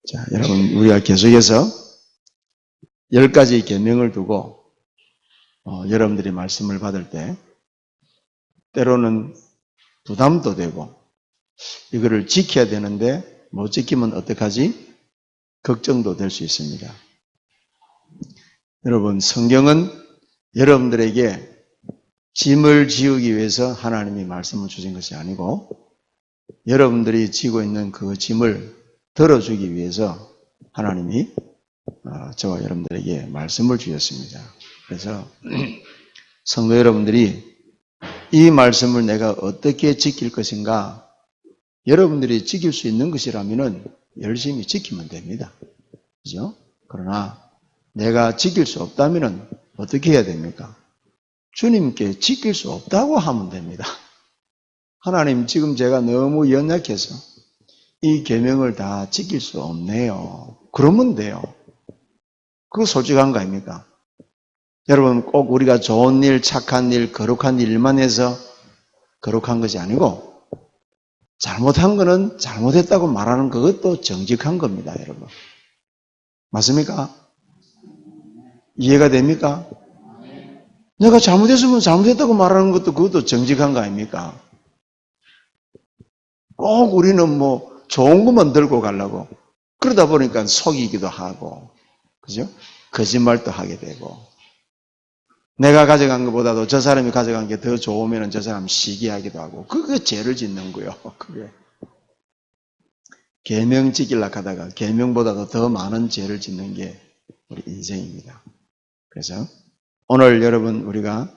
자, 여러분, 우리가 계속해서 10가지 계명을 두고 여러분들이 말씀을 받을 때 때로는 부담도 되고 이거를 지켜야 되는데 못 지키면 어떡하지? 걱정도 될 수 있습니다. 여러분, 성경은 여러분들에게 짐을 지우기 위해서 하나님이 말씀을 주신 것이 아니고 여러분들이 지고 있는 그 짐을 덜어주기 위해서 하나님이 저와 여러분들에게 말씀을 주셨습니다. 그래서 성도 여러분들이 이 말씀을 내가 어떻게 지킬 것인가, 여러분들이 지킬 수 있는 것이라면 열심히 지키면 됩니다. 그죠? 그러나 내가 지킬 수 없다면 어떻게 해야 됩니까? 주님께 지킬 수 없다고 하면 됩니다. 하나님, 지금 제가 너무 연약해서 이 계명을 다 지킬 수 없네요. 그러면 돼요. 그거 솔직한 거 아닙니까? 여러분, 꼭 우리가 좋은 일, 착한 일, 거룩한 일만 해서 거룩한 것이 아니고 잘못한 거는 잘못했다고 말하는 그것도 정직한 겁니다, 여러분. 맞습니까? 이해가 됩니까? 내가 잘못했으면 잘못했다고 말하는 것도 그것도 정직한 거 아닙니까? 꼭 우리는 뭐 좋은 것만 들고 가려고 그러다 보니까 속이기도 하고, 그죠? 거짓말도 하게 되고, 내가 가져간 것보다도 저 사람이 가져간 게 더 좋으면 저 사람 시기하기도 하고, 그게 죄를 짓는 거예요. 그게 계명 지키려고 하다가 계명보다도 더 많은 죄를 짓는 게 우리 인생입니다. 그래서 오늘 여러분, 우리가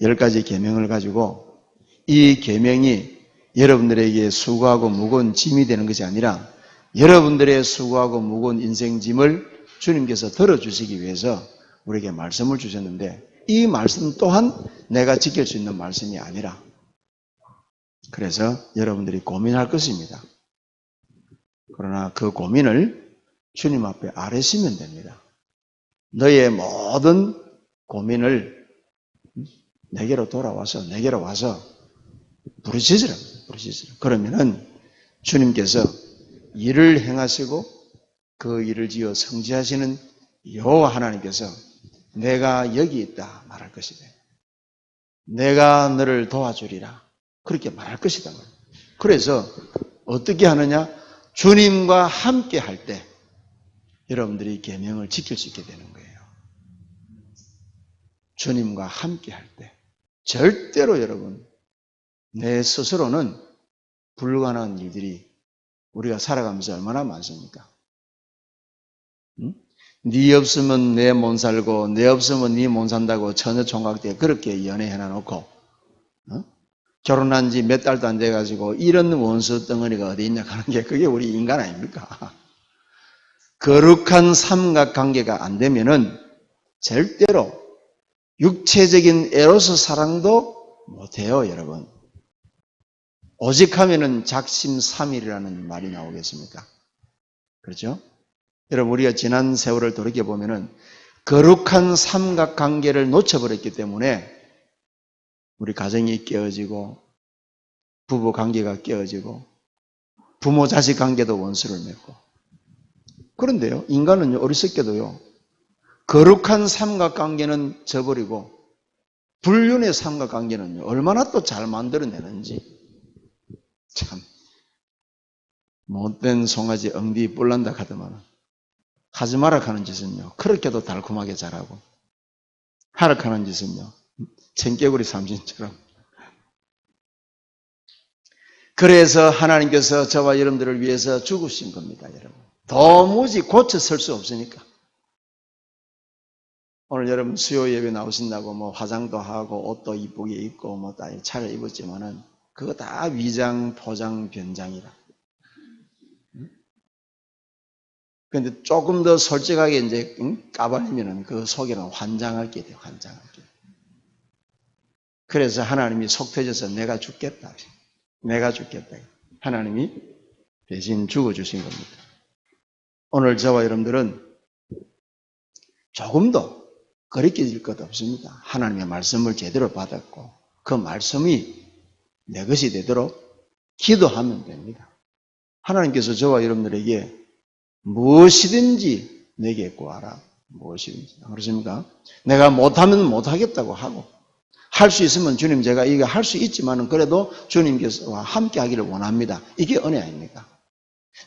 10가지 계명을 가지고 이 계명이 여러분들에게 수고하고 무거운 짐이 되는 것이 아니라 여러분들의 수고하고 무거운 인생 짐을 주님께서 덜어주시기 위해서 우리에게 말씀을 주셨는데, 이 말씀 또한 내가 지킬 수 있는 말씀이 아니라, 그래서 여러분들이 고민할 것입니다. 그러나 그 고민을 주님 앞에 아뢰시면 됩니다. 너의 모든 고민을 내게로 와서 부르짖으라. 그러면은 주님께서 일을 행하시고 그 일을 지어 성취하시는 여호와 하나님께서 내가 여기 있다 말할 것이다. 내가 너를 도와주리라. 그렇게 말할 것이다. 그래서 어떻게 하느냐? 주님과 함께 할 때 여러분들이 계명을 지킬 수 있게 되는 거예요. 주님과 함께 할 때 절대로 여러분, 내 스스로는 불가능한 일들이 우리가 살아가면서 얼마나 많습니까? 네 없으면 내 못 살고 내 없으면 네 못 산다고 처녀 총각 때 그렇게 연애해놔놓고 결혼한 지 몇 달도 안 돼가지고 이런 원수 덩어리가 어디 있냐 하는 게 그게 우리 인간 아닙니까? 거룩한 삼각관계가 안 되면은 절대로 육체적인 에로스 사랑도 못해요, 여러분. 오직 하면은 작심삼일이라는 말이 나오겠습니까? 그렇죠? 여러분, 우리가 지난 세월을 돌이켜보면은 거룩한 삼각관계를 놓쳐버렸기 때문에 우리 가정이 깨어지고 부부 관계가 깨어지고 부모 자식 관계도 원수를 맺고. 그런데요, 인간은요, 어리석게도요, 거룩한 삼각관계는 저버리고 불륜의 삼각관계는요, 얼마나 또 잘 만들어내는지. 참 못된 송아지 엉디 뿔난다 하더만 하지 마라 하는 짓은요, 그렇게도 달콤하게 잘하고 하락하는 짓은요, 청개구리 삼신처럼. 그래서 하나님께서 저와 여러분들을 위해서 죽으신 겁니다, 여러분. 도무지 고쳐 설 수 없으니까. 오늘 여러분 수요 예배 나오신다고 뭐 화장도 하고 옷도 이쁘게 입고 뭐 다 차를 입었지만은 그거 다 위장, 포장, 변장이다. 그런데 조금 더 솔직하게 이제 까발리면은 그 속에는 환장하게 돼요, 환장하게. 그래서 하나님이 속 터져서 내가 죽겠다. 하나님이 대신 죽어주신 겁니다. 오늘 저와 여러분들은 조금도 거리끼질 것 없습니다. 하나님의 말씀을 제대로 받았고 그 말씀이 내 것이 되도록 기도하면 됩니다. 하나님께서 저와 여러분들에게 무엇이든지 내게 구하라. 무엇이든지. 그렇습니까? 내가 못하면 못하겠다고 하고, 할 수 있으면 주님 제가 이거 할 수 있지만은 그래도 주님께서 함께 하기를 원합니다. 이게 은혜 아닙니까?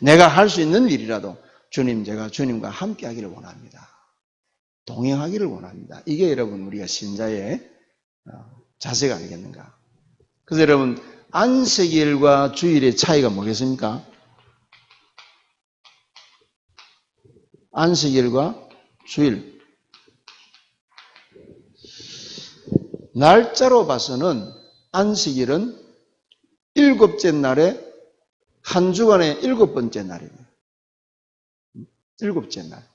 내가 할 수 있는 일이라도 주님 제가 주님과 함께 하기를 원합니다. 동행하기를 원합니다. 이게 여러분 우리가 신자의 자세가 아니겠는가? 그래서 여러분 안식일과 주일의 차이가 뭐겠습니까? 안식일과 주일. 날짜로 봐서는 안식일은 7째 날에 한 주간의 7번째 날입니다. 7째 날.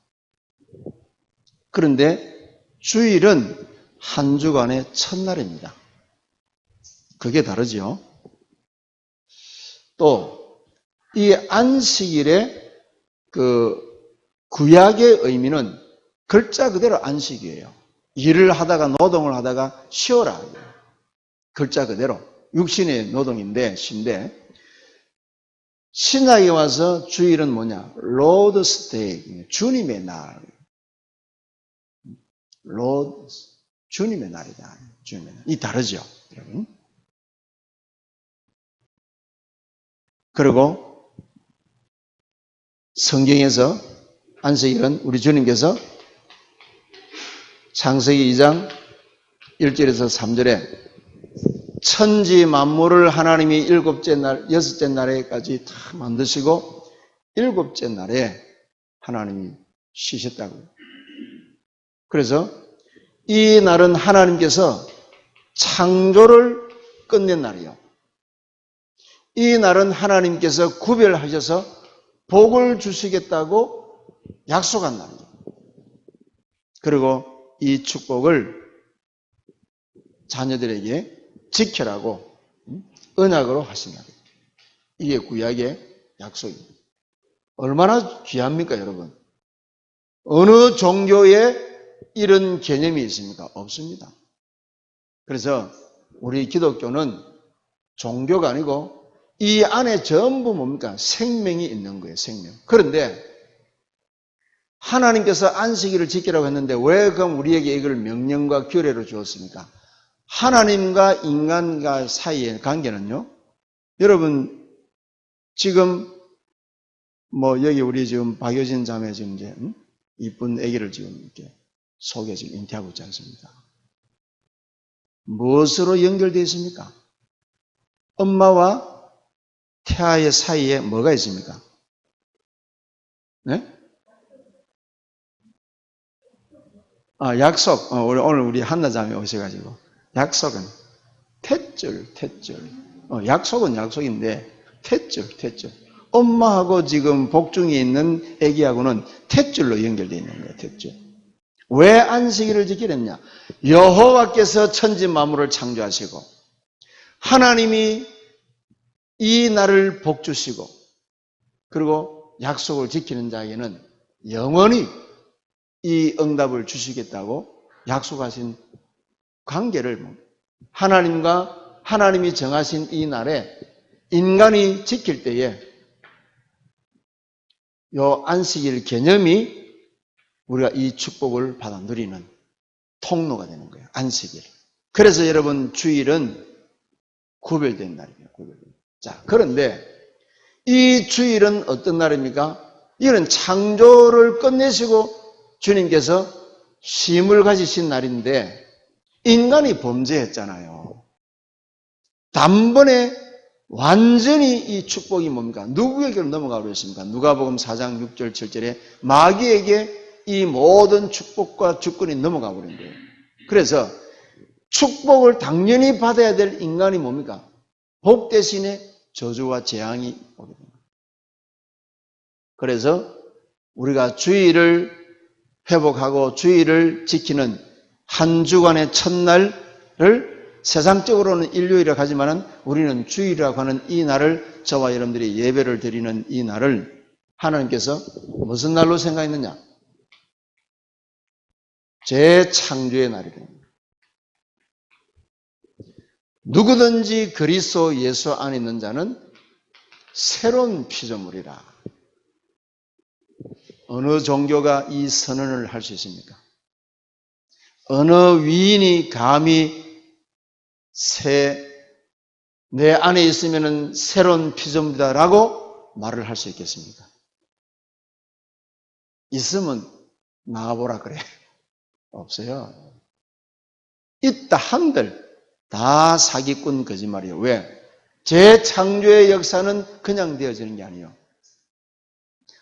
그런데 주일은 한 주간의 첫날입니다. 그게 다르죠. 또 이 안식일의 그 구약의 의미는 글자 그대로 안식이에요. 일을 하다가 노동을 하다가 쉬어라. 글자 그대로 육신의 노동인데 쉰데 신약에 와서 주일은 뭐냐? 로드스 데이, 주님의 날. 주님의 날이다. 주님의 날. 이 다르죠, 여러분. 그리고 성경에서 안식일은 우리 주님께서 창세기 2장 1절에서 3절에 천지 만물을 하나님이 7째 날, 6째 날에까지 다 만드시고 7째 날에 하나님이 쉬셨다고요. 그래서 이 날은 하나님께서 창조를 끝낸 날이요. 이 날은 하나님께서 구별하셔서 복을 주시겠다고 약속한 날이에요. 그리고 이 축복을 자녀들에게 지켜라고 언약으로 하신 날이에요. 이게 구약의 약속입니다. 얼마나 귀합니까, 여러분? 어느 종교에 이런 개념이 있습니까? 없습니다. 그래서 우리 기독교는 종교가 아니고 이 안에 전부 뭡니까? 생명이 있는 거예요, 생명. 그런데 하나님께서 안식일을 지키라고 했는데 왜 그럼 우리에게 이걸 명령과 규례로 주었습니까? 하나님과 인간과 사이의 관계는요, 여러분, 지금, 여기 우리 지금 박효진 자매 지금 이제, 이쁜 아기를 지금 이렇게 속에 지금 잉태하고 있지 않습니까? 무엇으로 연결되어 있습니까? 엄마와 태아의 사이에 뭐가 있습니까? 네? 약속. 오늘 우리 한나 자매 오셔가지고. 약속은 탯줄. 약속은 약속인데, 탯줄. 엄마하고 지금 복중에 있는 아기하고는 탯줄로 연결되어 있는 거예요, 탯줄. 왜 안식일을 지키랬냐? 여호와께서 천지 만물을 창조하시고, 하나님이 이 날을 복 주시고, 그리고 약속을 지키는 자에게는 영원히 이 응답을 주시겠다고 약속하신 관계를 하나님과 하나님이 정하신 이 날에 인간이 지킬 때에 이 안식일 개념이 우리가 이 축복을 받아 누리는 통로가 되는 거예요. 안식일. 그래서 여러분 주일은 구별된 날이에요. 자, 그런데 이 주일은 어떤 날입니까? 이는 창조를 끝내시고 주님께서 쉼을 가지신 날인데 인간이 범죄했잖아요. 단번에 완전히 이 축복이 뭡니까? 누구에게로 넘어가고 있습니까? 누가복음 4장 6절 7절에 마귀에게 이 모든 축복과 주권이 넘어가 버린 거예요. 그래서 축복을 당연히 받아야 될 인간이 뭡니까? 복 대신에 저주와 재앙이 오게 됩니다. 그래서 우리가 주일을 회복하고 주일을 지키는 한 주간의 첫날을 세상적으로는 일요일이라고 하지만 우리는 주일이라고 하는 이 날을 저와 여러분들이 예배를 드리는 이 날을 하나님께서 무슨 날로 생각했느냐? 재창조의 날이래요. 누구든지 그리스도 예수 안에 있는 자는 새로운 피조물이라. 어느 종교가 이 선언을 할 수 있습니까? 어느 위인이 감히 내 안에 있으면 새로운 피조물이다라고 말을 할 수 있겠습니까? 있으면 나와보라 그래. 없어요. 있다 한들 다 사기꾼 거짓말이에요. 왜? 재창조의 역사는 그냥 되어지는 게 아니에요.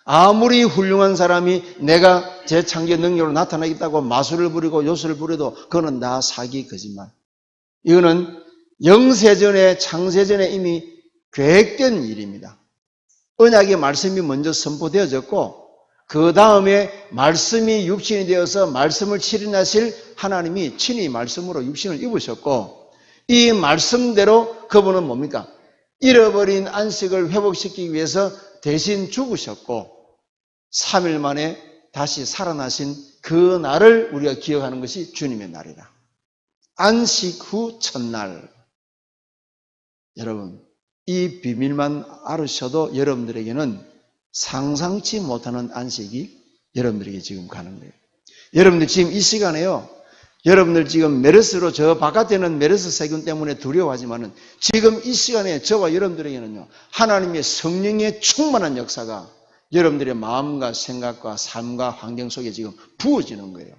아무리 훌륭한 사람이 내가 재창조의 능력으로 나타나겠다고 마술을 부리고 요술을 부려도 그거는 다 사기 거짓말. 이거는 영세전에 창세전에 이미 계획된 일입니다. 언약의 말씀이 먼저 선포되어졌고 그 다음에 말씀이 육신이 되어서 말씀을 실현하실 하나님이 친히 말씀으로 육신을 입으셨고 이 말씀대로 그분은 뭡니까? 잃어버린 안식을 회복시키기 위해서 대신 죽으셨고 3일 만에 다시 살아나신 그 날을 우리가 기억하는 것이 주님의 날이다. 안식 후 첫날. 여러분, 이 비밀만 알으셔도 여러분들에게는 상상치 못하는 안식이 여러분들에게 지금 가는 거예요. 여러분들 지금 이 시간에요. 여러분들 지금 메르스로 저 바깥에는 메르스 세균 때문에 두려워하지만은 지금 이 시간에 저와 여러분들에게는요. 하나님의 성령의 충만한 역사가 여러분들의 마음과 생각과 삶과 환경 속에 지금 부어지는 거예요.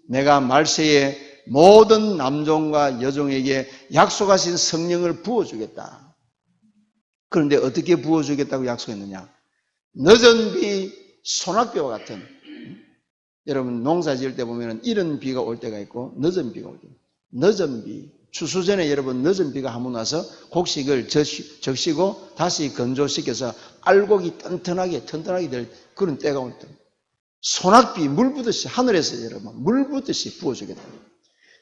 내가 말세에 모든 남종과 여종에게 약속하신 성령을 부어주겠다. 그런데 어떻게 부어주겠다고 약속했느냐? 늦은 비, 소낙비와 같은 여러분 농사 지을 때 보면 이른 비가 올 때가 있고 늦은 비가 올 때 늦은 비, 추수 전에 여러분 늦은 비가 한번 와서 곡식을 적시고 다시 건조시켜서 알곡이 튼튼하게 될 그런 때가 올 때 소낙비 물 부듯이 하늘에서 여러분 물 부듯이 부어주겠다.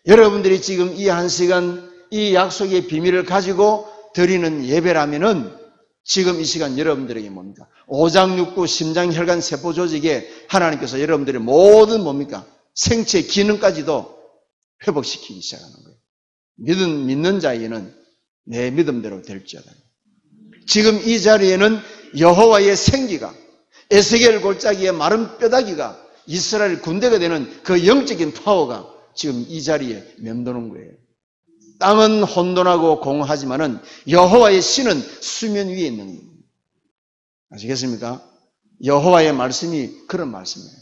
여러분들이 지금 이 한 시간 이 약속의 비밀을 가지고 드리는 예배라면은 지금 이 시간 여러분들에게 뭡니까? 오장육부, 심장, 혈관, 세포 조직에 하나님께서 여러분들의 모든 뭡니까? 생체 기능까지도 회복시키기 시작하는 거예요. 믿는 자에게는 내 믿음대로 될지어다. 지금 이 자리에는 여호와의 생기가 에스겔 골짜기의 마른 뼈다귀가 이스라엘 군대가 되는 그 영적인 파워가 지금 이 자리에 맴도는 거예요. 땅은 혼돈하고 공허하지만은 여호와의 신은 수면 위에 있는 겁니다. 아시겠습니까? 여호와의 말씀이 그런 말씀이에요.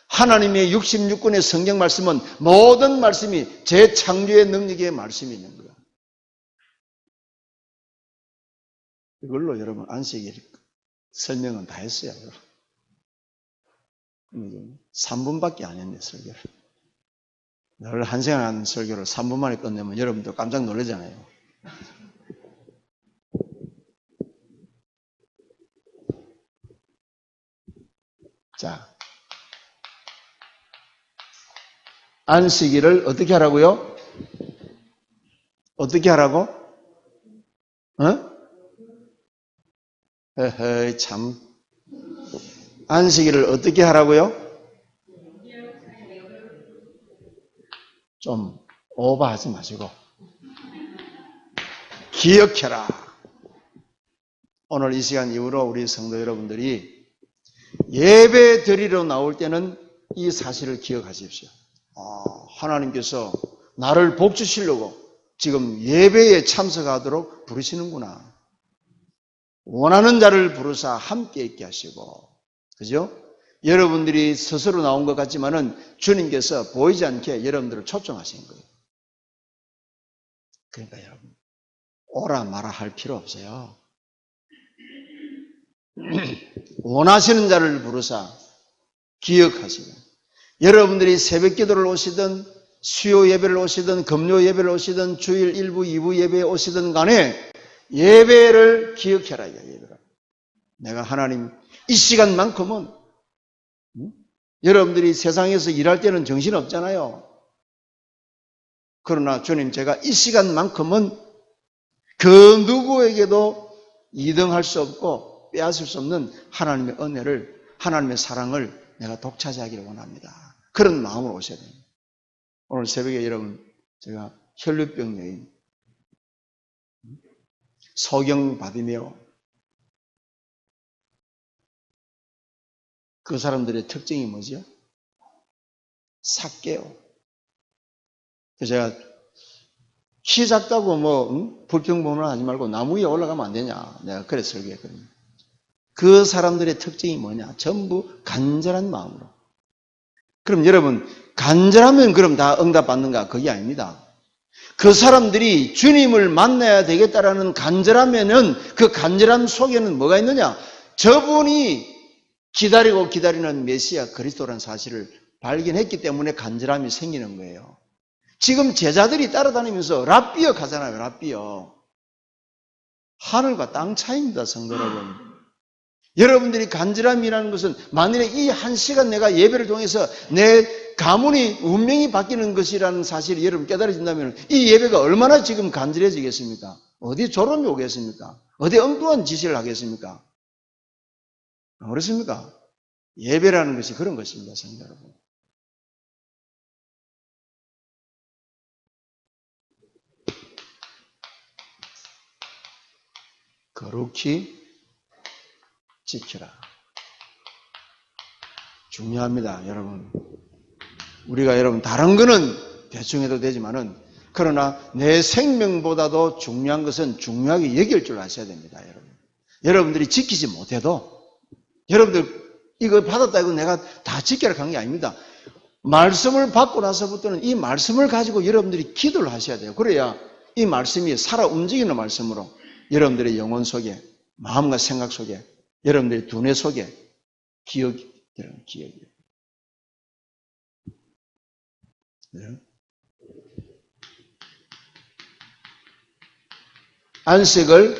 하나님의 66권의 성경 말씀은 모든 말씀이 재창조의 능력의 말씀이 있는 거예요. 이걸로 여러분 안식일 설명은 다 했어요. 3분밖에 안 했네, 설교를. 늘 1시간 하는 설교를 3분 만에 끝내면 여러분도 깜짝 놀라잖아요. 자, 안식일을 어떻게 하라고요? 어떻게 하라고? 에헤이, 참. 안식일을 어떻게 하라고요? 좀 오버하지 마시고 기억해라. 오늘 이 시간 이후로 우리 성도 여러분들이 예배 드리러 나올 때는 이 사실을 기억하십시오. 하나님께서 나를 복 주시려고 지금 예배에 참석하도록 부르시는구나. 원하는 자를 부르사 함께 있게 하시고, 그죠? 여러분들이 스스로 나온 것 같지만은 주님께서 보이지 않게 여러분들을 초청하신 거예요. 그러니까 여러분, 오라 마라 할 필요 없어요. 원하시는 자를 부르사 기억하시고, 여러분들이 새벽 기도를 오시든 수요 예배를 오시든 금요 예배를 오시든 주일 1부 2부 예배에 오시든 간에 예배를 기억해라. 얘들아. 내가 하나님 이 시간만큼은 여러분들이 세상에서 일할 때는 정신 없잖아요. 그러나 주님 제가 이 시간만큼은 그 누구에게도 이등할 수 없고 빼앗을 수 없는 하나님의 은혜를, 하나님의 사랑을 내가 독차지하기를 원합니다. 그런 마음으로 오셔야 됩니다. 오늘 새벽에 여러분 제가 혈류병 여인 소경 받으며 그 사람들의 특징이 뭐죠? 삭개요. 그래서 제가 키 작다고 불평불만 하지 말고 나무 위에 올라가면 안 되냐. 내가 그래 설교했거든요. 그 사람들의 특징이 뭐냐? 전부 간절한 마음으로. 그럼 여러분, 간절하면 그럼 다 응답받는가? 그게 아닙니다. 그 사람들이 주님을 만나야 되겠다라는 간절하면은 그 간절함 속에는 뭐가 있느냐? 저분이 기다리고 기다리는 메시아 그리스도라는 사실을 발견했기 때문에 간절함이 생기는 거예요. 지금 제자들이 따라다니면서 랍비어 가잖아요. 랍비어. 하늘과 땅 차이입니다. 성도 여러분. 여러분들이 간절함이라는 것은 만일에 이 한 시간 내가 예배를 통해서 내 가문이 운명이 바뀌는 것이라는 사실을 여러분 깨달아진다면 이 예배가 얼마나 지금 간절해지겠습니까? 어디 졸음이 오겠습니까? 어디 엉뚱한 짓을 하겠습니까? 그렇습니까? 예배라는 것이 그런 것입니다. 성도 여러분. 거룩히 지켜라. 중요합니다, 여러분. 우리가 여러분 다른 거는 대충 해도 되지만은 그러나 내 생명보다도 중요한 것은 중요하게 여길 줄 아셔야 됩니다, 여러분. 여러분들이 지키지 못해도 여러분들 이거 받았다 이거 내가 다 지켜라 한 게 아닙니다. 말씀을 받고 나서부터는 이 말씀을 가지고 여러분들이 기도를 하셔야 돼요. 그래야 이 말씀이 살아 움직이는 말씀으로 여러분들의 영혼 속에, 마음과 생각 속에, 여러분들의 두뇌 속에 기억이. 네. 안식을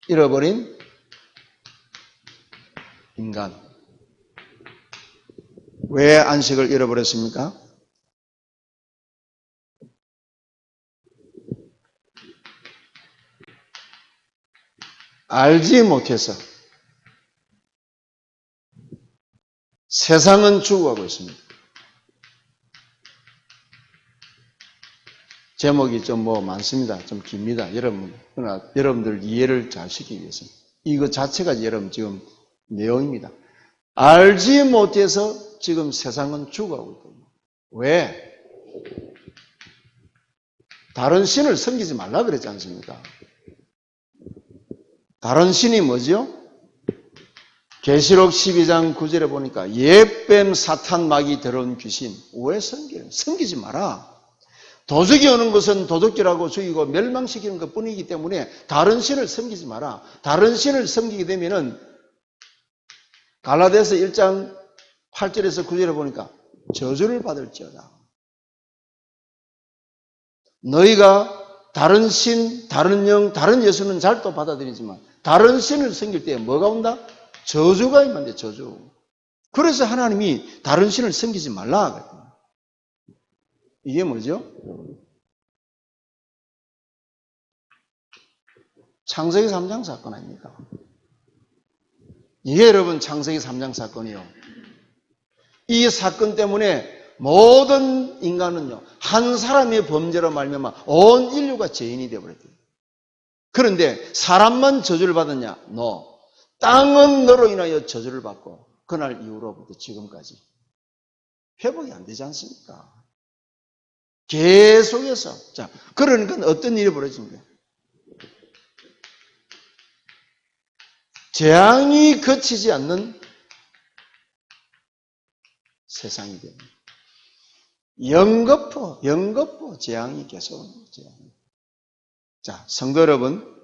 잃어버린 인간. 왜 안식을 잃어버렸습니까? 알지 못해서. 세상은 죽어가고 있습니다. 제목이 좀 많습니다. 좀 깁니다. 그러나 여러분들 이해를 잘 시키기 위해서. 이거 자체가 여러분 지금 내용입니다. 알지 못해서 지금 세상은 죽어가고 있거든요. 왜? 다른 신을 섬기지 말라 그랬지 않습니까? 다른 신이 뭐죠? 계시록 12장 9절에 보니까 옛뱀 사탄 마귀 더러운 귀신. 왜 섬겨요? 섬기지 마라. 도적이 오는 것은 도둑질하고 죽이고 멸망시키는 것뿐이기 때문에 다른 신을 섬기지 마라. 다른 신을 섬기게 되면은 갈라디아서 1장 8절에서 9절에 보니까 저주를 받을지어다. 너희가 다른 신, 다른 영, 다른 예수는 잘도 받아들이지만 다른 신을 섬길 때 뭐가 온다? 저주가 임한대, 저주. 그래서 하나님이 다른 신을 섬기지 말라. 이게 뭐죠? 창세기 3장 사건 아닙니까? 이게 여러분 창세기 3장 사건이요. 이 사건 때문에 모든 인간은요, 한 사람의 범죄로 말미암아 온 인류가 죄인이 되어버렸대요. 그런데 사람만 저주를 받았냐? No. 땅은 너로 인하여 저주를 받고 그날 이후로부터 지금까지 회복이 안 되지 않습니까? 계속해서. 자, 그러니까 어떤 일이 벌어집니까? 재앙이 그치지 않는 세상이 됩니다. 연거푸 재앙이 계속 재앙이. 자, 성도 여러분,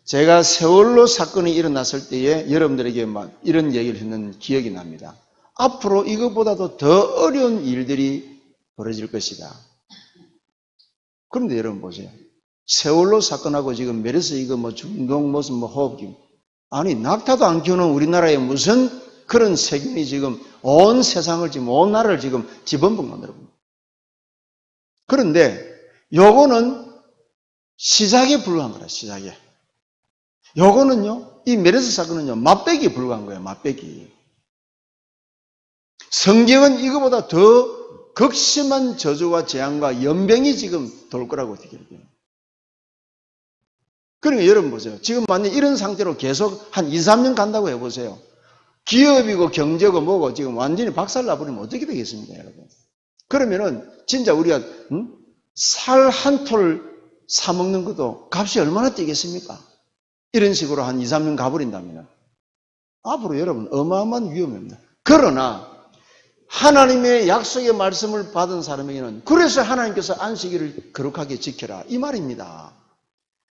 제가 세월호 사건이 일어났을 때에 여러분들에게 막 이런 얘기를 했는 기억이 납니다. 앞으로 이것보다도 더 어려운 일들이 벌어질 것이다. 그런데 여러분 보세요. 세월호 사건하고 지금 메르스 이거 중동 무슨 호흡기. 아니, 낙타도 안 키우는 우리나라에 무슨 그런 세균이 지금 온 세상을 지금 온 나라를 지금 집어먹는 겁니다. 그런데 요거는 시작에 불과한 거라, 시작에. 요거는요, 이 메르스 사건은요, 맛배기에 불과한 거예요, 맛배기. 성경은 이거보다 더 극심한 저주와 재앙과 연병이 지금 돌 거라고 어떻게 해요. 그러니까 여러분 보세요. 지금 만약 이런 상태로 계속 한 2, 3년 간다고 해보세요. 기업이고 경제고 뭐고 지금 완전히 박살나버리면 어떻게 되겠습니까, 여러분? 그러면은 진짜 우리가 살 한 톨 사먹는 것도 값이 얼마나 뛰겠습니까? 이런 식으로 한 2, 3년 가버린다면 앞으로 여러분 어마어마한 위험입니다. 그러나 하나님의 약속의 말씀을 받은 사람에게는 그래서 하나님께서 안식일을 거룩하게 지켜라 이 말입니다.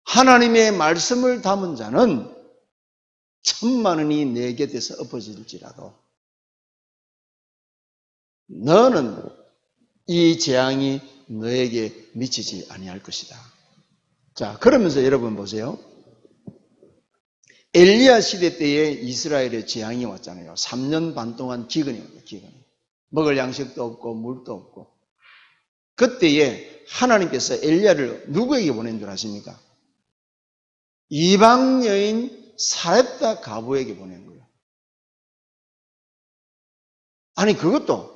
하나님의 말씀을 담은 자는 10,000,000원이 내 곁에서 엎어질지라도 너는 이 재앙이 너에게 미치지 아니할 것이다. 자, 그러면서 여러분 보세요. 엘리야 시대 때에 이스라엘의 재앙이 왔잖아요. 3년 반 동안 기근이 왔어요. 기근이. 먹을 양식도 없고 물도 없고. 그때에 하나님께서 엘리야를 누구에게 보낸 줄 아십니까? 이방 여인 사렙다 가부에게 보낸 거예요. 아니 그것도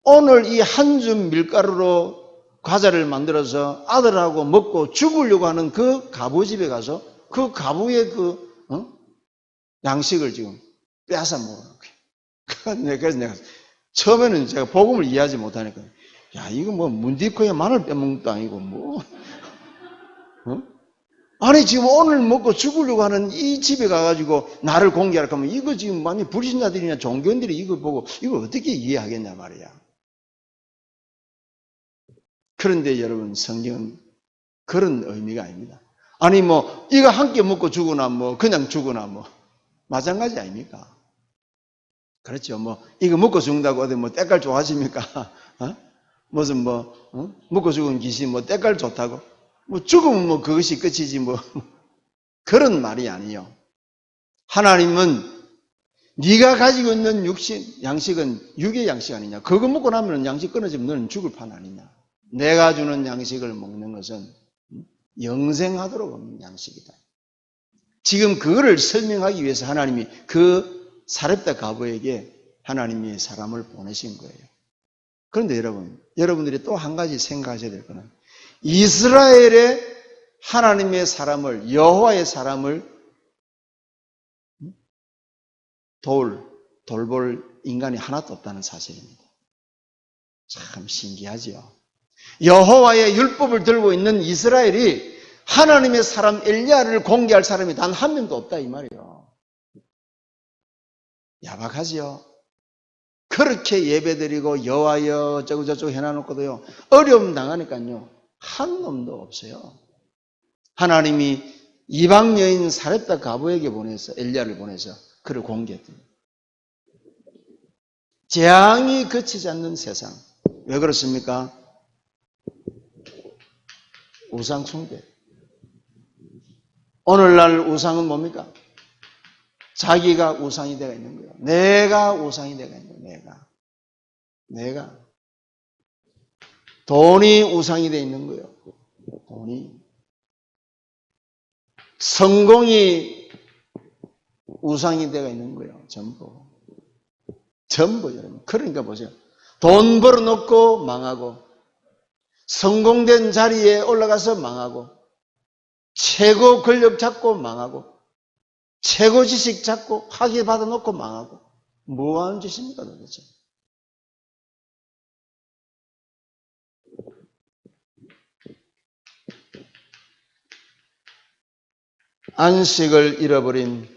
오늘 이 한 줌 밀가루로 과자를 만들어서 아들하고 먹고 죽으려고 하는 그 가부 집에 가서 그 가부의 양식을 지금 빼앗아 먹는 거예요. 그래서 내가 처음에는 제가 복음을 이해하지 못하니까 야 이거 뭐 문디코에 마늘 빼먹는 것도 아니고 뭐 아니 지금 오늘 먹고 죽으려고 하는 이 집에 가가지고 나를 공개하라 하면 이거 지금 만약 불신자들이나 종교인들이 이걸 보고 이걸 어떻게 이해하겠냐 말이야. 그런데 여러분 성경은 그런 의미가 아닙니다. 아니 뭐 이거 한 끼 먹고 죽으나 뭐 그냥 죽으나 뭐 마찬가지 아닙니까? 그렇죠. 뭐 이거 먹고 죽는다고 어디 뭐 때깔 좋아하십니까? 무슨 먹고 죽은 귀신 뭐 때깔 좋다고? 뭐 죽으면 뭐 그것이 끝이지 뭐 그런 말이 아니에요. 하나님은 네가 가지고 있는 양식은 육의 양식 아니냐? 그거 먹고 나면 양식 끊어지면 너는 죽을 판 아니냐? 내가 주는 양식을 먹는 것은 영생하도록 없는 양식이다. 지금 그거를 설명하기 위해서 하나님이 그 사렙다 가부에게 하나님이 사람을 보내신 거예요. 그런데 여러분들이 또 한 가지 생각하셔야 될 거는 이스라엘의 하나님의 사람을 여호와의 사람을 돌볼 인간이 하나도 없다는 사실입니다. 참 신기하지요. 여호와의 율법을 들고 있는 이스라엘이 하나님의 사람 엘리야를 공개할 사람이 단 한 명도 없다 이 말이에요. 야박하지요. 그렇게 예배드리고 여호와여 저쩌고 해놔놓고도요 어려움 당하니까요 한 놈도 없어요. 하나님이 이방 여인 사렙다 가부에게 보내서 엘리야를 보내서 그를 공개했더니 재앙이 그치지 않는 세상. 왜 그렇습니까? 우상 숭배. 오늘날 우상은 뭡니까? 자기가 우상이 되어 있는 거예요. 내가 우상이 되어 있는 거예요. 내가. 돈이 우상이 되어 있는 거예요. 돈이. 성공이 우상이 되어 있는 거예요. 전부 여러분. 그러니까 보세요. 돈 벌어놓고 망하고 성공된 자리에 올라가서 망하고 최고 권력 잡고 망하고 최고 지식 잡고 학위 받아놓고 망하고 뭐 하는 짓입니까 도대체? 안식을 잃어버린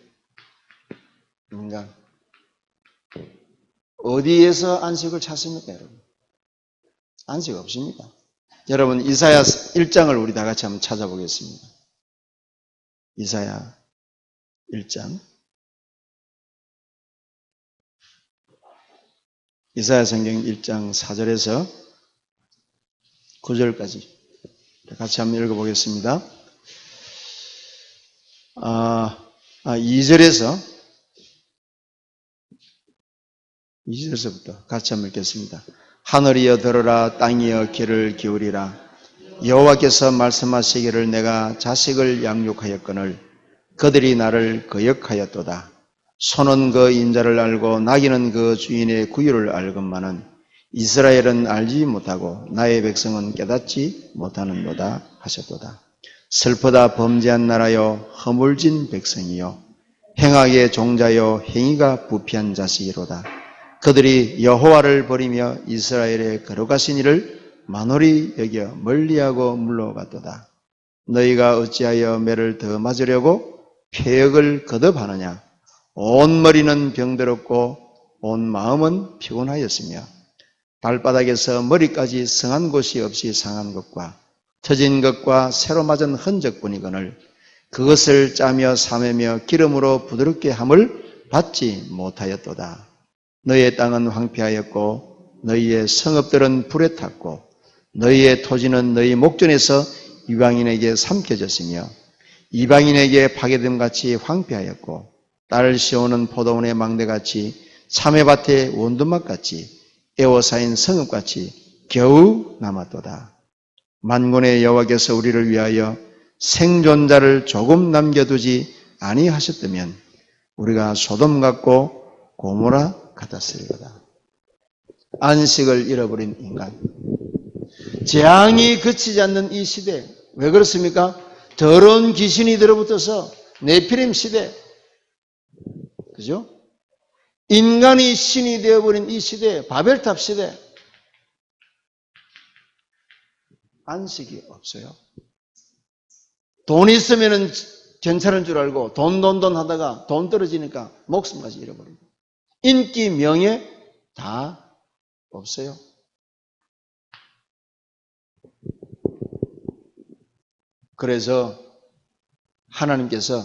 인간. 어디에서 안식을 찾습니까, 여러분? 안식 없습니다. 여러분, 이사야 1장을 우리 다 같이 한번 찾아보겠습니다. 이사야 1장. 이사야 성경 1장 4절에서 9절까지 같이 한번 읽어보겠습니다. 2절에서부터 같이 한번 읽겠습니다. 하늘이여 들으라, 땅이여 귀를 기울이라. 여호와께서 말씀하시기를 내가 자식을 양육하였거늘 그들이 나를 거역하였도다. 소는 그 인자를 알고 나귀는 그 주인의 구유를 알건만은 이스라엘은 알지 못하고 나의 백성은 깨닫지 못하는도다 하셨도다. 슬프다 범죄한 나라여 허물진 백성이요 행악의 종자여 행위가 부패한 자식이로다. 그들이 여호와를 버리며 이스라엘의 거룩하신 이를 만홀히 여겨 멀리하고 물러갔도다. 너희가 어찌하여 매를 더 맞으려고 폐역을 거듭하느냐. 온 머리는 병들었고 온 마음은 피곤하였으며 발바닥에서 머리까지 성한 곳이 없이 상한 것과 터진 것과 새로 맞은 흔적뿐이거늘 그것을 짜며 삶으며 기름으로 부드럽게 함을 받지 못하였도다. 너희의 땅은 황폐하였고 너희의 성읍들은 불에 탔고 너희의 토지는 너희 목전에서 이방인에게 삼켜졌으며 이방인에게 파괴됨같이 황폐하였고 딸을 씌우는 포도원의 망대같이 참외밭의 원두막같이 에워싸인 성읍같이 겨우 남았도다. 만군의 여호와께서 우리를 위하여 생존자를 조금 남겨두지 아니하셨다면 우리가 소돔 같고 고모라 같았으리로다. 안식을 잃어버린 인간, 재앙이 그치지 않는 이 시대, 왜 그렇습니까? 더러운 귀신이 들어붙어서 네피림 시대, 그죠? 인간이 신이 되어버린 이 시대, 바벨탑 시대, 안식이 없어요. 돈 있으면 괜찮은 줄 알고 돈 하다가 돈 떨어지니까 목숨까지 잃어버리고 인기, 명예 다 없어요. 그래서 하나님께서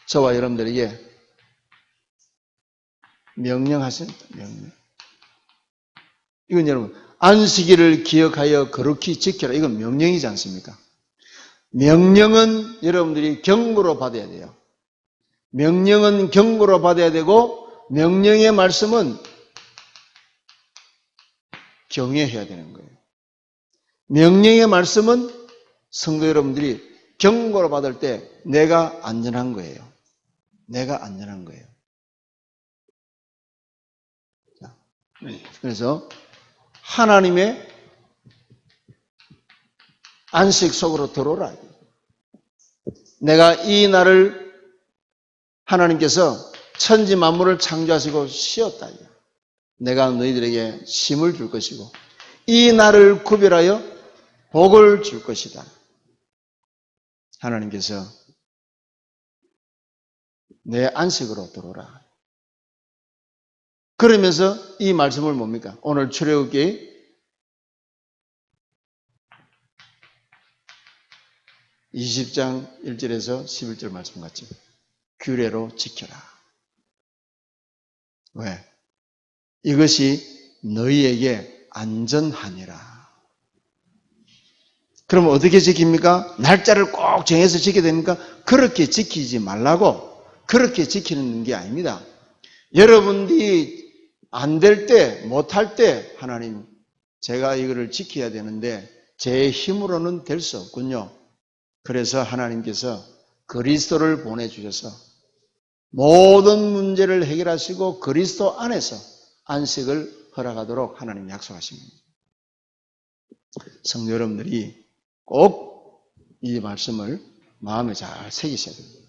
저와 여러분들에게 명령하십니다. 명령. 이건 여러분 안식일을 기억하여 거룩히 지켜라. 이건 명령이지 않습니까? 명령은 여러분들이 경고로 받아야 돼요. 명령은 경고로 받아야 되고 명령의 말씀은 경외해야 되는 거예요. 명령의 말씀은 성도 여러분들이 경고로 받을 때 내가 안전한 거예요. 내가 안전한 거예요. 그래서 하나님의 안식 속으로 들어오라. 내가 이 날을 하나님께서 천지 만물을 창조하시고 쉬었다. 내가 너희들에게 쉼을 줄 것이고 이 날을 구별하여 복을 줄 것이다. 하나님께서 내 안식으로 들어오라. 그러면서 이 말씀을 뭡니까? 오늘 출애굽기 20장 1절에서 11절 말씀 같이 규례로 지켜라. 왜? 이것이 너희에게 안전하니라. 그럼 어떻게 지킵니까? 날짜를 꼭 정해서 지켜야 됩니까? 그렇게 지키지 말라고 그렇게 지키는 게 아닙니다. 여러분들이 안 될 때, 못할 때 하나님 제가 이거를 지켜야 되는데 제 힘으로는 될 수 없군요. 그래서 하나님께서 그리스도를 보내주셔서 모든 문제를 해결하시고 그리스도 안에서 안식을 허락하도록 하나님 약속하십니다. 성도 여러분들이 꼭 이 말씀을 마음에 잘 새기셔야 됩니다.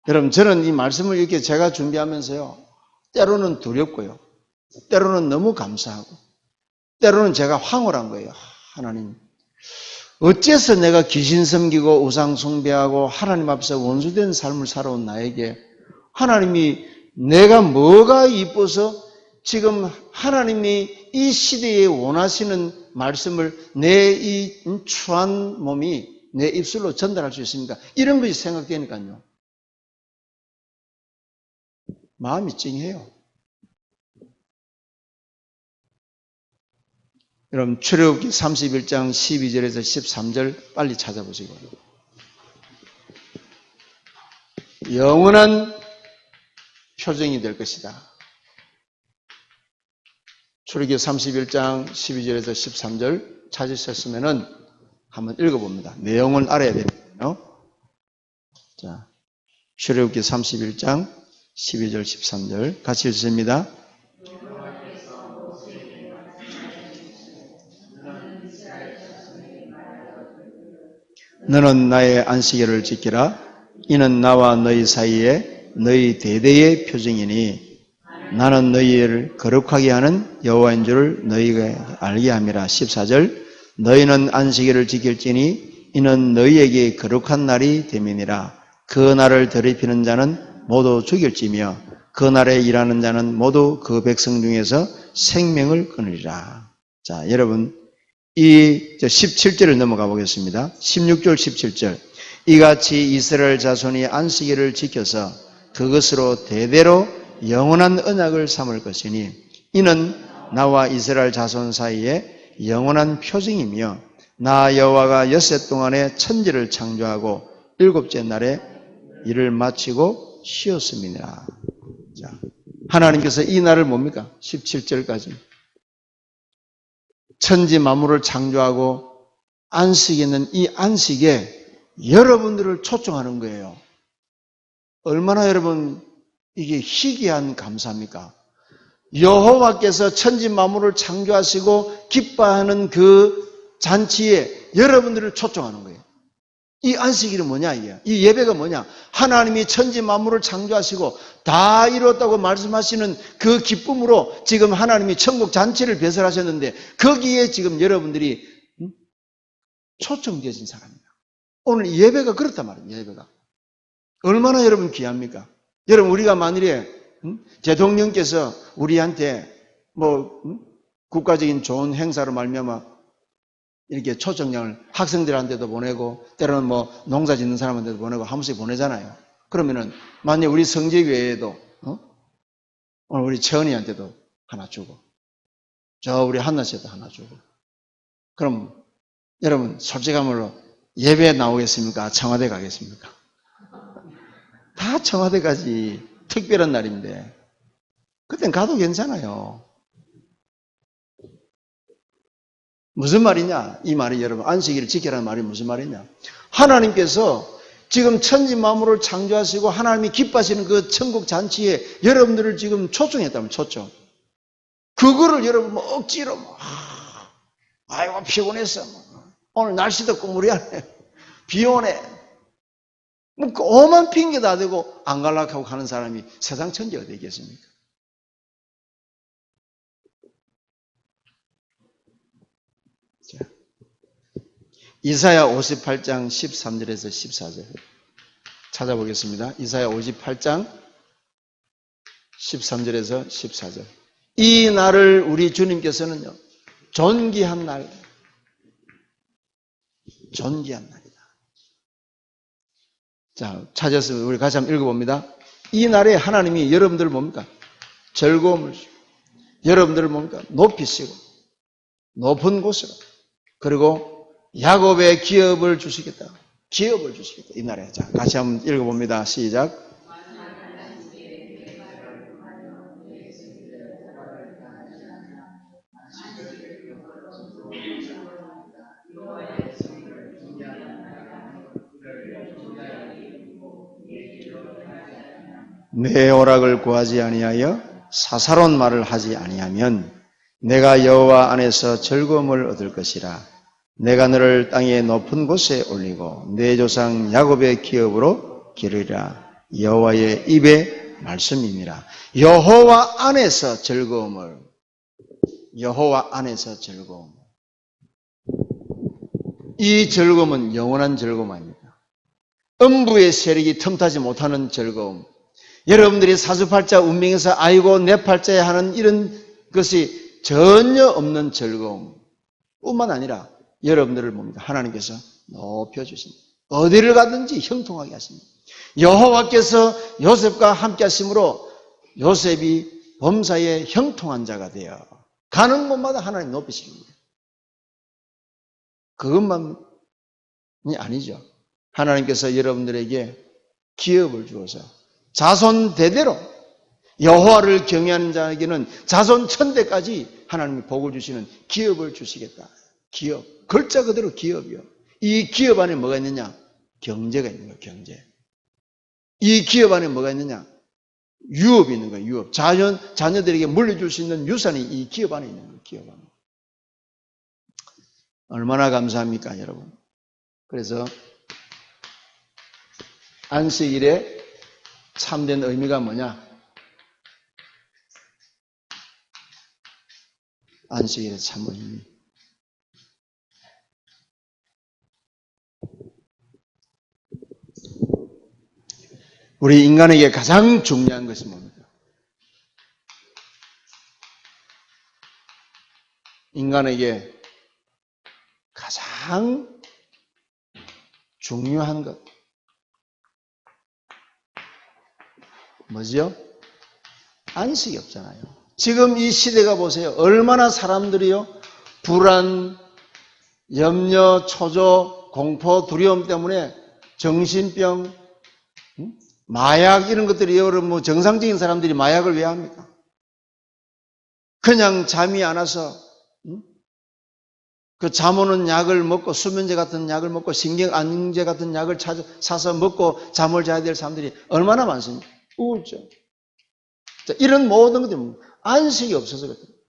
여러분 저는 이 말씀을 이렇게 제가 준비하면서요. 때로는 두렵고요. 때로는 너무 감사하고 때로는 제가 황홀한 거예요. 하나님 어째서 내가 귀신 섬기고 우상 숭배하고 하나님 앞에서 원수된 삶을 살아온 나에게 하나님이 내가 뭐가 이뻐서 지금 하나님이 이 시대에 원하시는 말씀을 내 이 추한 몸이 내 입술로 전달할 수 있습니까? 이런 것이 생각되니까요. 마음이 찡해요. 여러분 출애굽기 31장 12절에서 13절 빨리 찾아보시고 영원한 표정이 될 것이다. 출애굽기 31장 12절에서 13절 찾으셨으면 한번 읽어봅니다. 내용을 알아야 되거든요. 자, 출애굽기 31장 12절 13절 같이 읽습니다. 너는 나의 안식일을 지키라. 이는 나와 너희 사이에 너희 대대의 표징이니 나는 너희를 거룩하게 하는 여호와인 줄을 너희가 알게 함이라. 14절 너희는 안식일을 지킬지니 이는 너희에게 거룩한 날이 됨이니라. 그 날을 더럽히는 자는 모두 죽일지며 그 날에 일하는 자는 모두 그 백성 중에서 생명을 끊으리라. 자, 여러분 이 17절을 넘어가 보겠습니다. 16절 17절 이같이 이스라엘 자손이 안식일을 지켜서 그것으로 대대로 영원한 언약을 삼을 것이니 이는 나와 이스라엘 자손 사이에 영원한 표징이며 나 여호와가 엿새 동안에 천지를 창조하고 일곱째 날에 일을 마치고 쉬었음이니라. 자, 하나님께서 이 날을 뭡니까? 17절까지 천지 만물을 창조하고 안식에는 이 안식에 여러분들을 초청하는 거예요. 얼마나 여러분 이게 희귀한 감사입니까? 여호와께서 천지 만물을 창조하시고 기뻐하는 그 잔치에 여러분들을 초청하는 거예요. 이 안식일은 뭐냐 이게? 이 예배가 뭐냐? 하나님이 천지 만물을 창조하시고 다 이뤘다고 말씀하시는 그 기쁨으로 지금 하나님이 천국 잔치를 배설하셨는데 거기에 지금 여러분들이 초청되신 사람이다. 오늘 예배가 그렇단 말이에요. 예배가 얼마나 여러분 귀합니까? 여러분 우리가 만일에 대통령께서 우리한테 뭐 국가적인 좋은 행사로 말미암아 이렇게 초청장을 학생들한테도 보내고 때로는 뭐 농사 짓는 사람한테도 보내고 한 번씩 보내잖아요. 그러면은 만약 우리 성지교회에도 오늘 우리 채은이한테도 하나 주고 저 우리 한나 씨도 하나 주고 그럼 여러분 솔직한 말로 예배에 나오겠습니까? 청와대 가겠습니까? 다 청와대 가지. 특별한 날인데 그땐 가도 괜찮아요. 무슨 말이냐? 이 말이 여러분 안식일을 지키라는 말이 무슨 말이냐? 하나님께서 지금 천지 만물을 창조하시고 하나님이 기뻐하시는 그 천국 잔치에 여러분들을 지금 초청했다면 초청. 그거를 여러분 뭐 억지로 뭐 아이고 피곤했어. 오늘 날씨도 꾸무리하네. 비 오네. 뭐 오만 핑계 다 대고 안 갈락하고 가는 사람이 세상 천지 어디 있겠습니까? 자, 이사야 58장 13절에서 14절 찾아보겠습니다. 이사야 58장 13절에서 14절 이 날을 우리 주님께서는요 존귀한 날, 존귀한 날이다. 자, 찾았으면 우리 같이 한번 읽어봅니다. 이 날에 하나님이 여러분들을 뭡니까? 즐거움을 주고 여러분들을 뭡니까? 높이시고 높은 곳으로 그리고 야곱의 기업을 주시겠다. 기업을 주시겠다. 이 날에. 자, 같이 한번 읽어봅니다. 시작. 내 허락을 구하지 아니하여 사사로운 말을 하지 아니하면 내가 여호와 안에서 즐거움을 얻을 것이라. 내가 너를 땅의 높은 곳에 올리고 내 조상 야곱의 기업으로 기르리라. 여호와의 입의 말씀이니라. 여호와 안에서 즐거움을, 여호와 안에서 즐거움. 이 즐거움은 영원한 즐거움 아닙니까? 음부의 세력이 틈타지 못하는 즐거움. 여러분들이 사주팔자 운명에서 아이고 내 팔자에 하는 이런 것이 전혀 없는 즐거움 뿐만 아니라 여러분들을 뭡니까? 하나님께서 높여주십니다. 어디를 가든지 형통하게 하십니다. 여호와께서 요셉과 함께 하심으로 요셉이 범사에 형통한 자가 되어 가는 곳마다 하나님 높이십니다. 그것만이 아니죠. 하나님께서 여러분들에게 기업을 주어서 자손 대대로 여호와를 경외하는 자에게는 자손 천대까지 하나님이 복을 주시는 기업을 주시겠다. 기업. 글자 그대로 기업이요. 이 기업 안에 뭐가 있느냐? 경제가 있는 거예요. 경제. 이 기업 안에 뭐가 있느냐? 유업이 있는 거예요. 유업. 자녀들에게 물려줄 수 있는 유산이 이 기업 안에 있는 거예요. 기업 안에. 얼마나 감사합니까, 여러분? 그래서 안식일의 참된 의미가 뭐냐? 안식일의 참 의미. 우리 인간에게 가장 중요한 것이 뭡니까? 인간에게 가장 중요한 것 뭐죠? 안식이 없잖아요. 지금 이 시대가 보세요. 얼마나 사람들이요 불안, 염려, 초조, 공포, 두려움 때문에 정신병, 마약 이런 것들이 여러분 뭐 정상적인 사람들이 마약을 왜 합니까? 그냥 잠이 안 와서 그 잠 오는 약을 먹고 수면제 같은 약을 먹고 신경안정제 같은 약을 사서 먹고 잠을 자야 될 사람들이 얼마나 많습니까? 우울증. 자, 이런 모든 것들이 안식이 없어서 그렇습니다.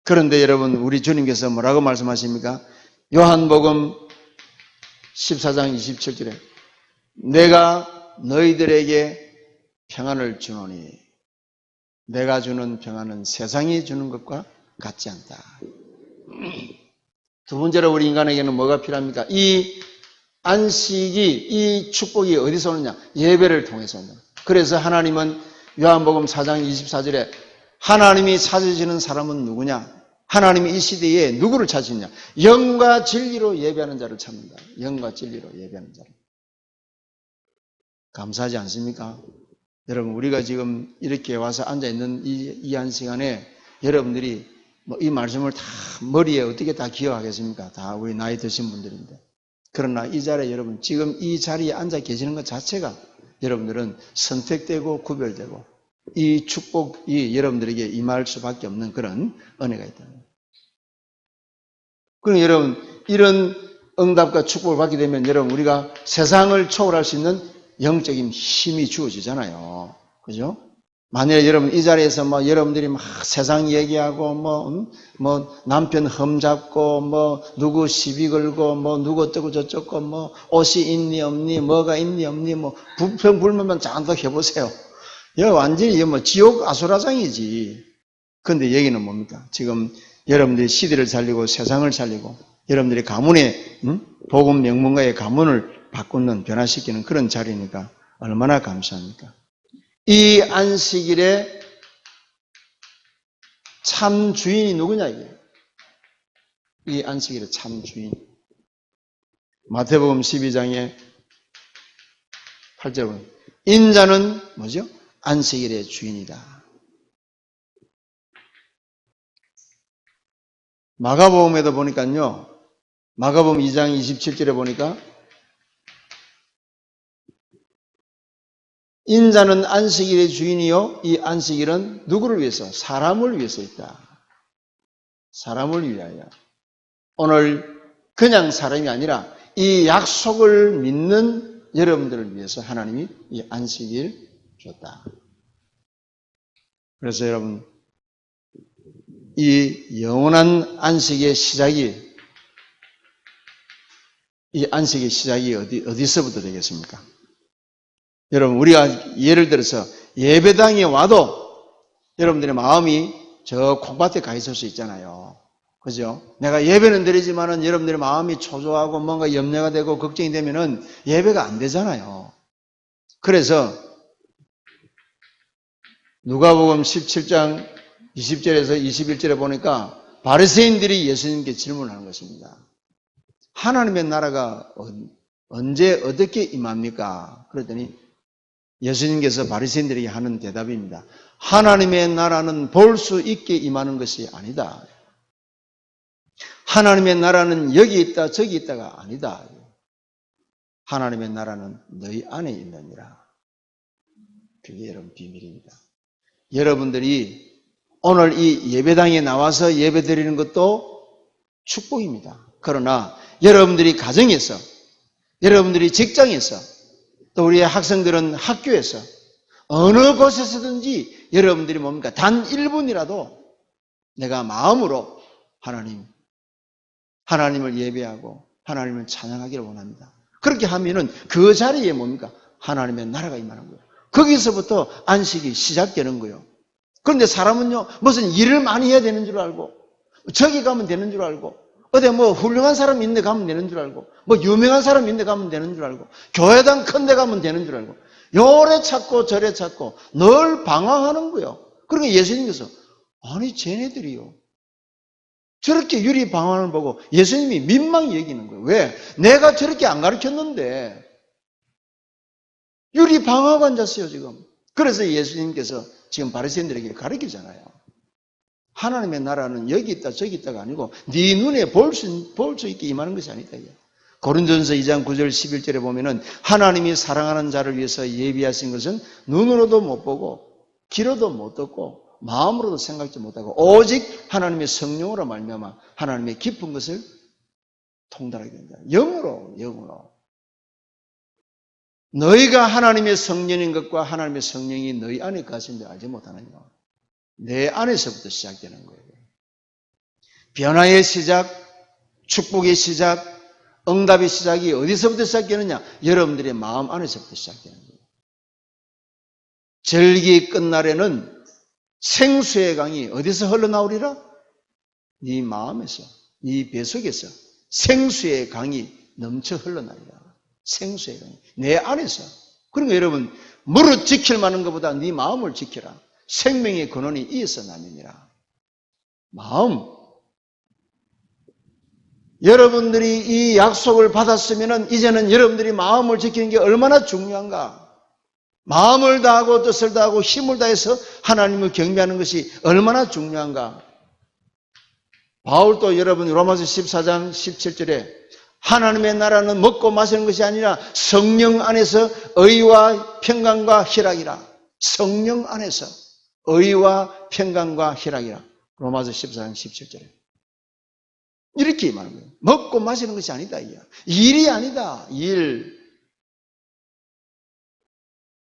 그런데 여러분 우리 주님께서 뭐라고 말씀하십니까? 요한복음 14장 27절에 내가 너희들에게 평안을 주노니 내가 주는 평안은 세상이 주는 것과 같지 않다. 두 번째로 우리 인간에게는 뭐가 필요합니까? 이 안식이, 이 축복이 어디서 오느냐? 예배를 통해서 오느냐. 그래서 하나님은 요한복음 4장 24절에 하나님이 찾으시는 사람은 누구냐? 하나님이 이 시대에 누구를 찾으시냐? 영과 진리로 예배하는 자를 찾는다. 영과 진리로 예배하는 자를. 감사하지 않습니까? 여러분 우리가 지금 이렇게 와서 앉아있는 이 한 시간에 여러분들이 뭐 이 말씀을 다 머리에 어떻게 다 기억하겠습니까? 다 우리 나이 드신 분들인데. 그러나 이 자리에 여러분 지금 이 자리에 앉아 계시는 것 자체가 여러분들은 선택되고 구별되고 이 축복이 여러분들에게 임할 수밖에 없는 그런 은혜가 있다. 그럼 여러분 이런 응답과 축복을 받게 되면 여러분 우리가 세상을 초월할 수 있는 영적인 힘이 주어지잖아요. 그죠? 만약에 여러분 이 자리에서 뭐 여러분들이 막 세상 얘기하고 뭐 남편 흠잡고 뭐 누구 시비 걸고 뭐 누구 어쩌고 저쩌고 뭐 옷이 있니 없니 뭐가 있니 없니 뭐 불평불만만 잔뜩 해보세요. 이거 완전히 뭐 지옥 아수라장이지. 그런데 얘기는 뭡니까? 지금 여러분들이 시대를 살리고 세상을 살리고 여러분들이 가문의 복음 명문가의 가문을 바꾸는 변화시키는 그런 자리니까 얼마나 감사합니까? 이 안식일의 참 주인이 누구냐 이게? 이 안식일의 참 주인. 마태복음 12장에 8절 보면 인자는 뭐죠? 안식일의 주인이다. 마가복음에도 보니까요. 마가복음 2장 27절에 보니까 인자는 안식일의 주인이요. 이 안식일은 누구를 위해서? 사람을 위해서 있다. 사람을 위하여. 오늘 그냥 사람이 아니라 이 약속을 믿는 여러분들을 위해서 하나님이 이 안식일 줬다. 그래서 여러분 이 영원한 안식의 시작이 이 안식의 시작이 어디서부터 되겠습니까? 여러분 우리가 예를 들어서 예배당에 와도 여러분들의 마음이 저 콩밭에 가 있을 수 있잖아요. 그죠? 내가 예배는 드리지만은 여러분들의 마음이 초조하고 뭔가 염려가 되고 걱정이 되면은 예배가 안 되잖아요. 그래서 누가복음 17장 20절에서 21절에 보니까 바리새인들이 예수님께 질문하는 것입니다. 하나님의 나라가 언제 어떻게 임합니까? 그랬더니 예수님께서 바리새인들에게 하는 대답입니다. 하나님의 나라는 볼 수 있게 임하는 것이 아니다. 하나님의 나라는 여기 있다 저기 있다가 아니다. 하나님의 나라는 너희 안에 있느니라. 그게 여러분 비밀입니다. 여러분들이 오늘 이 예배당에 나와서 예배 드리는 것도 축복입니다. 그러나 여러분들이 가정에서, 여러분들이 직장에서, 또 우리의 학생들은 학교에서 어느 곳에서든지 여러분들이 뭡니까? 단 1분이라도 내가 마음으로 하나님을 예배하고 하나님을 찬양하기를 원합니다. 그렇게 하면은 그 자리에 뭡니까? 하나님의 나라가 임하는 거예요. 거기서부터 안식이 시작되는 거예요. 그런데 사람은요, 무슨 일을 많이 해야 되는 줄 알고, 저기 가면 되는 줄 알고, 어디 뭐 훌륭한 사람 있는 데 가면 되는 줄 알고, 뭐 유명한 사람 있는 데 가면 되는 줄 알고, 교회당 큰 데 가면 되는 줄 알고, 요래 찾고 저래 찾고 늘 방황하는 거예요. 그러니까 예수님께서, 아니 쟤네들이요, 저렇게 유리 방황을 보고 예수님이 민망히 여기는 거예요. 왜? 내가 저렇게 안 가르쳤는데 유리 방황하고 앉았어요 지금. 그래서 예수님께서 지금 바리새인들에게 가르치잖아요. 하나님의 나라는 여기 있다 저기 있다가 아니고 네 눈에 볼 수 있게 임하는 것이 아니다. 고린도전서 2장 9절 11절에 보면은 하나님이 사랑하는 자를 위해서 예비하신 것은 눈으로도 못 보고 귀로도 못 듣고 마음으로도 생각지 못하고 오직 하나님의 성령으로 말미암아 하나님의 깊은 것을 통달하게 된다. 영으로. 너희가 하나님의 성령인 것과 하나님의 성령이 너희 안에 가신데 알지 못하느냐. 내 안에서부터 시작되는 거예요. 변화의 시작, 축복의 시작, 응답의 시작이 어디서부터 시작되느냐? 여러분들의 마음 안에서부터 시작되는 거예요. 절기 끝날에는 생수의 강이 어디서 흘러나오리라? 네 마음에서, 네 뱃속에서 생수의 강이 넘쳐 흘러나오리라. 생수의 강이 내 안에서. 그러니까 여러분, 무릇 지킬 만한 것보다 네 마음을 지켜라. 생명의 근원이 이에서 나느니라. 마음. 여러분들이 이 약속을 받았으면 이제는 여러분들이 마음을 지키는 게 얼마나 중요한가. 마음을 다하고 뜻을 다하고 힘을 다해서 하나님을 경배하는 것이 얼마나 중요한가. 바울도 여러분 로마서 14장 17절에 하나님의 나라는 먹고 마시는 것이 아니라 성령 안에서 의와 평강과 희락이라. 성령 안에서 의와 평강과 희락이라. 로마서 14장 17절에. 이렇게 말하는 거예요. 먹고 마시는 것이 아니다. 일이 아니다.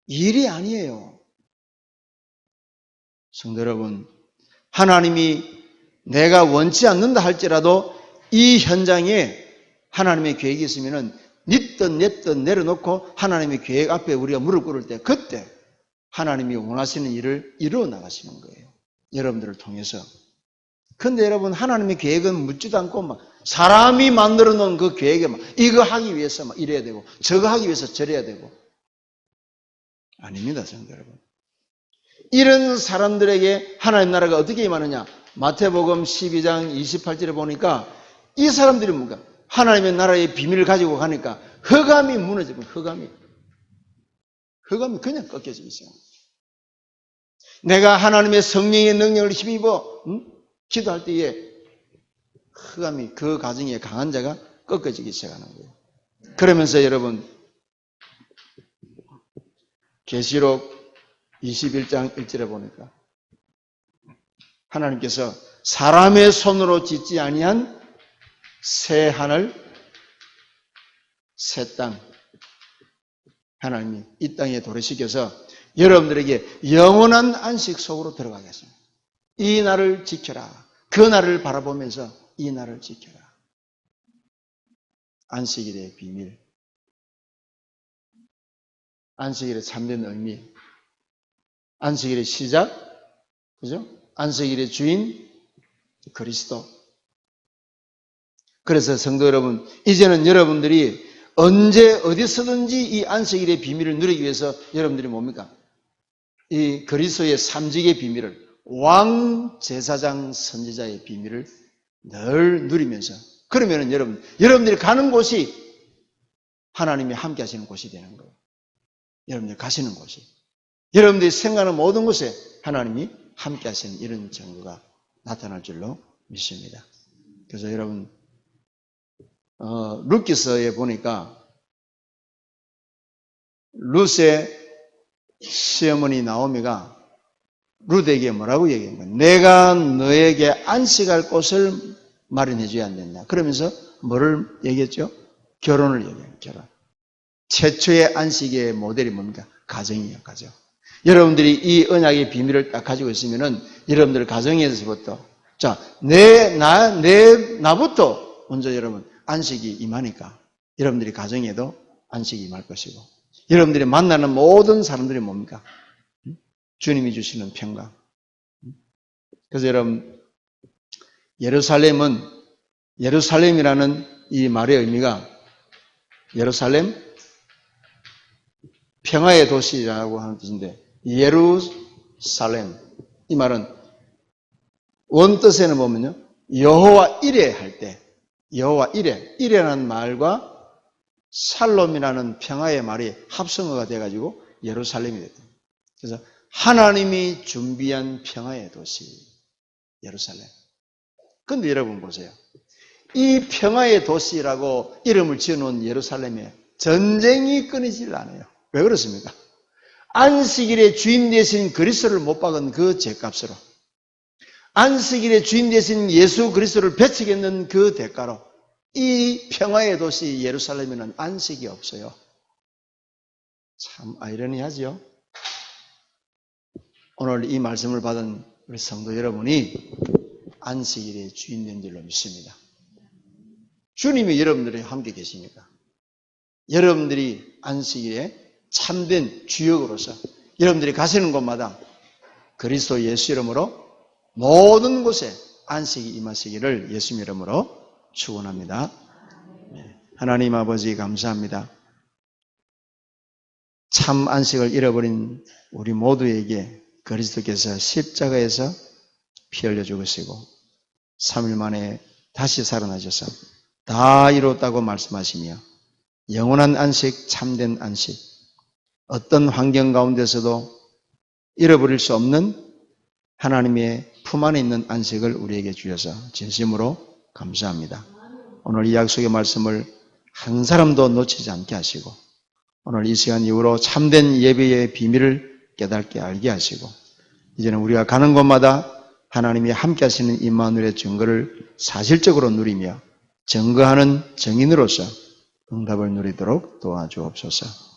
일이 아니에요. 성도 여러분, 하나님이 내가 원치 않는다 할지라도 이 현장에 하나님의 계획이 있으면은 닛든 냈든 내려놓고 하나님의 계획 앞에 우리가 무릎 꿇을 때 그때 하나님이 원하시는 일을 이루어 나가시는 거예요. 여러분들을 통해서. 근데 여러분, 하나님의 계획은 묻지도 않고 막 사람이 만들어 놓은 그 계획에 막 이거 하기 위해서 막 이래야 되고 저거 하기 위해서 저래야 되고. 아닙니다, 성도 여러분. 이런 사람들에게 하나님 나라가 어떻게 임하느냐? 마태복음 12장 28절에 보니까 이 사람들이 뭔가 하나님의 나라의 비밀을 가지고 가니까 흑암이 무너지고 흑암이 그냥 꺾여져 있어요. 내가 하나님의 성령의 능력을 힘입어 기도할 때에 흑암이 그 가정에 강한 자가 꺾어지기 시작하는 거예요. 그러면서 여러분 계시록 21장 1절에 보니까 하나님께서 사람의 손으로 짓지 아니한 새 하늘, 새 땅, 하나님이 이 땅에 도래시켜서 여러분들에게 영원한 안식 속으로 들어가겠습니다. 이 날을 지켜라. 그 날을 바라보면서 이 날을 지켜라. 안식일의 비밀, 안식일의 참된 의미, 안식일의 시작, 그죠? 안식일의 주인 그리스도. 그래서 성도 여러분, 이제는 여러분들이 언제 어디서든지 이 안식일의 비밀을 누리기 위해서 여러분들이 뭡니까? 이 그리스도의 삼직의 비밀을, 왕 제사장 선지자의 비밀을 늘 누리면서, 그러면은 여러분들이 가는 곳이 하나님이 함께 하시는 곳이 되는 거예요. 여러분들이 가시는 곳이, 여러분들이 생각하는 모든 곳에 하나님이 함께 하시는 이런 증거가 나타날 줄로 믿습니다. 그래서 여러분 룻기서에 보니까 룻의 시어머니 나오미가 룻에게 뭐라고 얘기한 거예요? 내가 너에게 안식할 곳을 마련해 줘야 안 됐냐? 그러면서 뭐를 얘기했죠? 결혼을 얘기해요. 결혼. 최초의 안식의 모델이 뭡니까? 가정이에요. 가정. 여러분들이 이 언약의 비밀을 딱 가지고 있으면은 여러분들 가정에서부터 나부터 먼저 여러분 안식이 임하니까 여러분들이 가정에도 안식이 임할 것이고, 여러분들이 만나는 모든 사람들이 뭡니까? 주님이 주시는 평강. 그래서 여러분, 예루살렘이라는 이 말의 의미가 예루살렘 평화의 도시라고 하는 뜻인데, 예루살렘, 이 말은 원뜻에는 보면요, 여호와 이레 할 때, 여호와 이레라는 말과 살롬이라는 평화의 말이 합성어가 돼가지고 예루살렘이 됐다. 그래서 하나님이 준비한 평화의 도시 예루살렘. 근데 여러분 보세요. 이 평화의 도시라고 이름을 지어놓은 예루살렘에 전쟁이 끊이질 않아요. 왜 그렇습니까? 안식일의 주인 되신 그리스도를 못 박은 그 죄값으로, 안식일의 주인 되신 예수 그리스도를 배척했는 그 대가로 이 평화의 도시 예루살렘에는 안식이 없어요. 참 아이러니하지요. 오늘 이 말씀을 받은 우리 성도 여러분이 안식일의 주인 된 줄로 믿습니다. 주님이 여러분들이 함께 계시니까 여러분들이 안식일에 참된 주역으로서 여러분들이 가시는 곳마다 그리스도 예수 이름으로 모든 곳에 안식이 임하시기를 예수 이름으로 축원합니다. 하나님 아버지 감사합니다. 참 안식을 잃어버린 우리 모두에게 그리스도께서 십자가에서 피 흘려 죽으시고 3일 만에 다시 살아나셔서 다 이뤘다고 말씀하시며 영원한 안식, 참된 안식, 어떤 환경 가운데서도 잃어버릴 수 없는 하나님의 품 안에 있는 안식을 우리에게 주셔서 진심으로 감사합니다. 오늘 이 약속의 말씀을 한 사람도 놓치지 않게 하시고 오늘 이 시간 이후로 참된 예배의 비밀을 깨닫게 알게 하시고 이제는 우리가 가는 곳마다 하나님이 함께 하시는 임마누엘의 증거를 사실적으로 누리며 증거하는 증인으로서 응답을 누리도록 도와주옵소서.